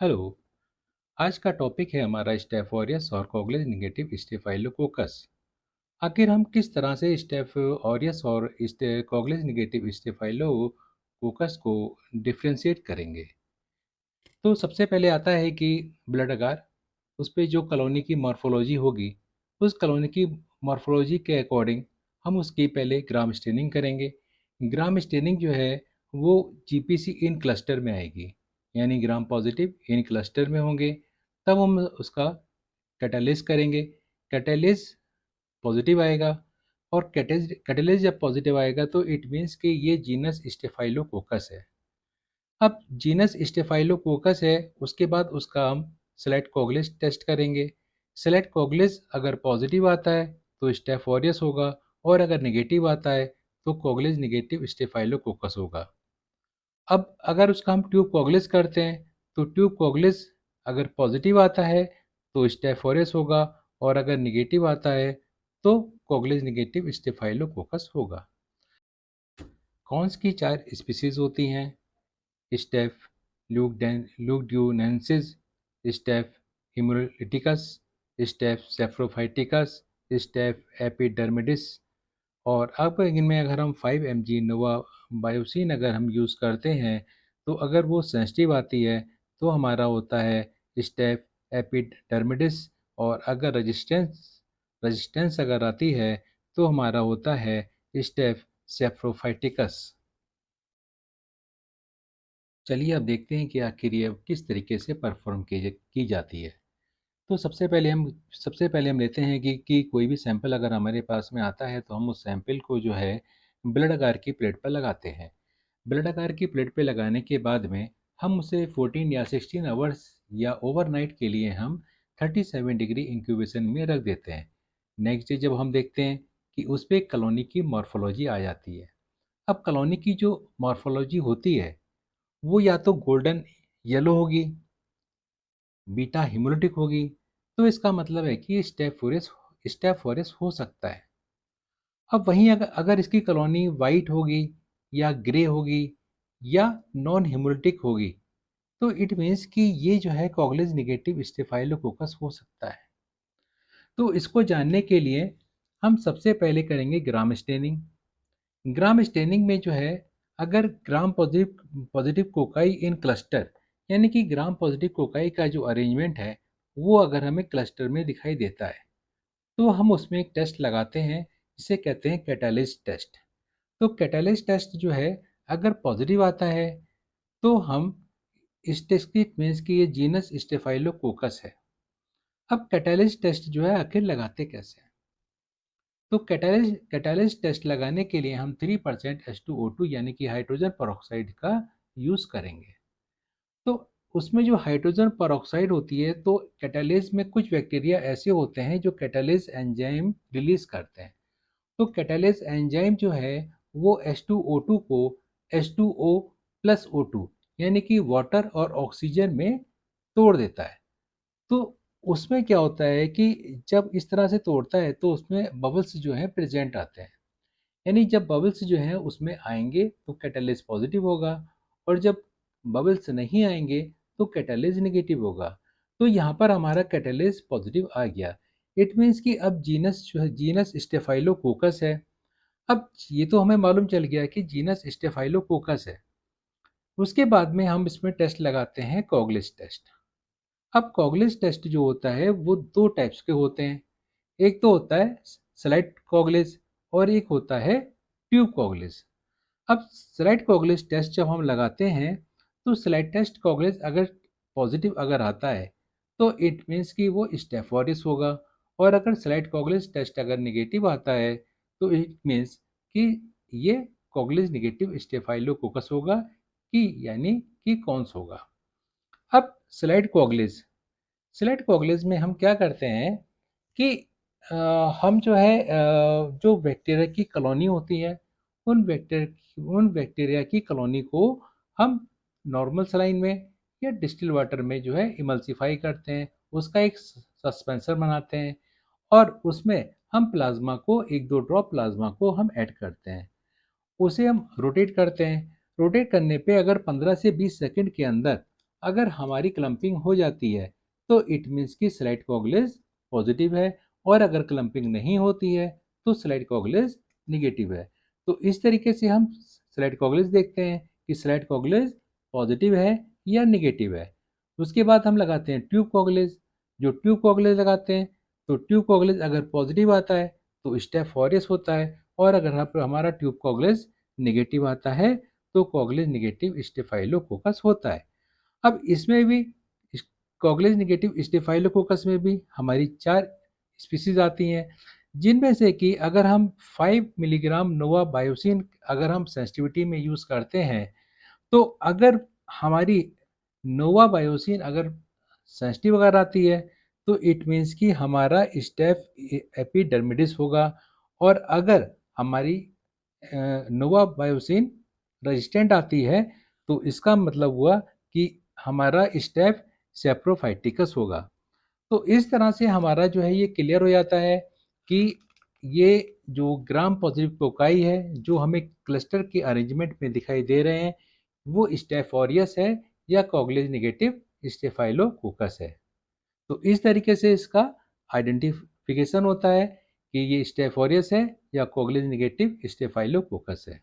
Hello. आज का topic है हमारा स्टेफ ऑरियस और कॉग्लेज निगेटिव स्टेफाइलोकोकस। आखिर हम किस तरह से स्टेफ ऑरियस और कॉग्लेज निगेटिव स्टेफाइलोकोकस को डिफ्रेंशिएट करेंगे। तो सबसे पहले आता है कि ब्लड अगार, उस पे जो कॉलोनी की मॉर्फोलॉजी होगी, उस कॉलोनी की मॉर्फोलॉजी के अकॉर्डिंग हम उसकी पहले ग्राम स्टेनिंग करेंगे। ग्राम स्टेनिंग जो है वो जीपीसी इन क्लस्टर में आएगी, यानी ग्राम पॉजिटिव इन क्लस्टर में होंगे। तब हम उसका कैटालिस करेंगे। कैटालिस पॉजिटिव आएगा, और कैटालिस जब पॉजिटिव आएगा तो इट मीन्स कि ये जीनस स्टेफाइलोकोकस है। अब जीनस स्टेफाइलोकोकस है, उसके बाद उसका हम सेलेक्ट कोगलिस टेस्ट करेंगे। सेलेक्ट कोगलिस अगर पॉजिटिव आता है तो स्टेफ ऑरियस होगा, और अगर नेगेटिव आता है तो कोगलिस निगेटिव स्टेफाइलोकोकस होगा। अब अगर उसका हम ट्यूब कोगलिस करते हैं तो ट्यूब कोगलिस अगर पॉजिटिव आता है तो स्टेफ ऑरियस होगा, और अगर निगेटिव आता है तो कोगलिस निगेटिव स्टेफाइलोकोकस होगा। कॉन्स की 4 स्पीसीज होती हैं: staph lugdunensis, staph haemolyticus, staph saprophyticus, staph epidermidis. और अब इनमें अगर हम 5 mg नोवा बायोसिन अगर हम यूज़ करते हैं तो अगर वो सेंसिटिव आती है तो हमारा होता है स्टेफ एपिडर्मिडिस, और अगर रेजिस्टेंस रेजिस्टेंस अगर आती है तो हमारा होता है स्टेफ सेप्रोफाइटिकस। चलिए अब देखते हैं कि आखिर ये किस तरीके से परफॉर्म की जाती है। तो सबसे पहले हम लेते हैं कि कोई भी सैंपल अगर हमारे पास में आता है तो हम उस सैंपल को जो है ब्लड अगार की प्लेट पर लगाते हैं। ब्लड अगार की प्लेट पे लगाने के बाद में हम उसे 14 या 16 आवर्स या ओवरनाइट के लिए हम 37 डिग्री इंक्यूबेशन में रख देते हैं। नेक्स्ट डे जब हम देखते हैं कि उस पर कॉलोनी की मॉर्फोलॉजी आ जाती है। अब कॉलोनी की जो मॉर्फोलॉजी होती है वो या तो गोल्डन येलो होगी, बीटा हिमोलिटिक होगी। तो इसका मतलब है कि स्टेफ फोरेस हो सकता है। अब वहीं अगर इसकी कॉलोनी वाइट होगी या ग्रे होगी या नॉन हिमोलिटिक होगी तो इट मीन्स कि ये जो है कॉग्लिज निगेटिव स्टेफाइलोकोकस हो सकता है। तो इसको जानने के लिए हम सबसे पहले करेंगे ग्राम स्टेनिंग। ग्राम स्टेनिंग में जो है अगर ग्राम पॉजिटिव पॉजिटिव कोकाई इन क्लस्टर, यानी कि ग्राम पॉजिटिव कोकाई का जो अरेंजमेंट है वो अगर हमें क्लस्टर में दिखाई देता है तो हम उसमें एक टेस्ट लगाते हैं जिसे कहते हैं कैटालिस टेस्ट। तो कैटालिस टेस्ट जो है अगर पॉजिटिव आता है तो हम इस टेस्ट की मीन्स कि ये जीनस स्टेफाइलोकोकस है। अब कैटालिस टेस्ट जो है आखिर लगाते कैसे हैं? तो कैटालिस टेस्ट लगाने के लिए हम 3% H2O2 यानी कि हाइड्रोजन पेरोक्साइड का यूज़ करेंगे। तो उसमें जो हाइड्रोजन पेरोक्साइड होती है, तो कैटालिस में कुछ बैक्टीरिया ऐसे होते हैं जो कैटालिस एंजाइम रिलीज करते हैं। तो कैटालिस एंजाइम जो है वो H2O2 को H2O प्लस O2 यानी कि वाटर और ऑक्सीजन में तोड़ देता है। तो उसमें क्या होता है कि जब इस तरह से तोड़ता है तो उसमें बबल्स जो हैं प्रेजेंट आते हैं। यानी जब बबल्स जो हैं उसमें आएंगे तो कैटालिस पॉजिटिव होगा, और जब बबल्स नहीं आएंगे तो कैटालिस नेगेटिव होगा। तो यहाँ पर हमारा कैटालिस पॉजिटिव आ गया। इट मीन्स कि अब जीनस जो है जीनस स्टेफाइलोकोकस है। अब ये तो हमें मालूम चल गया कि जीनस स्टेफाइलोकोकस है। उसके बाद में हम इसमें टेस्ट लगाते हैं कॉग्लिस टेस्ट। अब कॉग्लिस टेस्ट जो होता है वो दो टाइप्स के होते हैं। एक तो होता है स्लाइड कॉग्लिस, और एक होता है ट्यूब कॉग्लिस। अब स्लाइड कॉग्लिस टेस्ट जब हम लगाते हैं तो स्लाइड टेस्ट कॉग्लिस अगर पॉजिटिव अगर आता है तो इट मीन्स कि वो स्टेफोरिस होगा, और अगर स्लाइड कॉग्लिस टेस्ट अगर निगेटिव आता है तो इट मीन्स कि ये कॉग्लिस निगेटिव स्टेफाइलोकोकस होगा, कि यानी कि कौन सा होगा। अब स्लाइड कॉग्लिस में हम क्या करते हैं कि अ, हम जो है जो बैक्टीरिया की कॉलोनी होती है उन बैक्टीरिया की कॉलोनी को हम नॉर्मल सलाइन में या डिस्टिल वाटर में जो है इमल्सिफाई करते हैं, उसका एक सस्पेंसर बनाते हैं, और उसमें हम प्लाज्मा को एक दो ड्रॉप प्लाज्मा को हम ऐड करते हैं। उसे हम रोटेट करते हैं। रोटेट करने पे अगर 15 से 20 सेकंड के अंदर अगर हमारी क्लम्पिंग हो जाती है तो इट मीन्स कि स्लाइड कोगुलेज पॉजिटिव है, और अगर क्लम्पिंग नहीं होती है तो स्लाइड कोगुलेज निगेटिव है। तो इस तरीके से हम स्लाइड कोगुलेज देखते हैं कि स्लाइड कोगुलेज पॉजिटिव है या निगेटिव है। उसके बाद हम लगाते हैं ट्यूब कोगुलेज। जो ट्यूब कोगुलेज लगाते हैं, तो ट्यूब कोगुलेज अगर पॉजिटिव आता है तो स्टेफ ऑरियस होता है, और अगर हमारा ट्यूब कोगुलेज नेगेटिव आता है तो कोगुलेज नेगेटिव स्टेफाइलोकोकस होता है। अब इसमें भी कोगुलेज नेगेटिव स्टेफाइलोकोकस में भी हमारी 4 स्पीसीज आती हैं, जिनमें से कि अगर हम 5 मिलीग्राम नोवा बायोसिन अगर हम सेंसिटिविटी में यूज़ करते हैं, तो अगर हमारी नोवा बायोसिन अगर सेंसिटिव अगर आती है तो इट मीन्स कि हमारा स्टेफ एपिडर्मिडिस होगा, और अगर हमारी नोवा बायोसिन रेजिस्टेंट आती है तो इसका मतलब हुआ कि हमारा स्टेफ सेप्रोफाइटिकस होगा। तो इस तरह से हमारा जो है ये क्लियर हो जाता है कि ये जो ग्राम पॉजिटिव कोकाई है जो हमें क्लस्टर के अरेंजमेंट में दिखाई दे रहे हैं, वो स्टेफ ऑरियस है या कोगुलेज नेगेटिव स्टेफाइलोकोकस है। तो इस तरीके से इसका आइडेंटिफिकेशन होता है कि ये स्टेफ ऑरियस है या कोगुलेज नेगेटिव स्टेफाइलोकोकस है।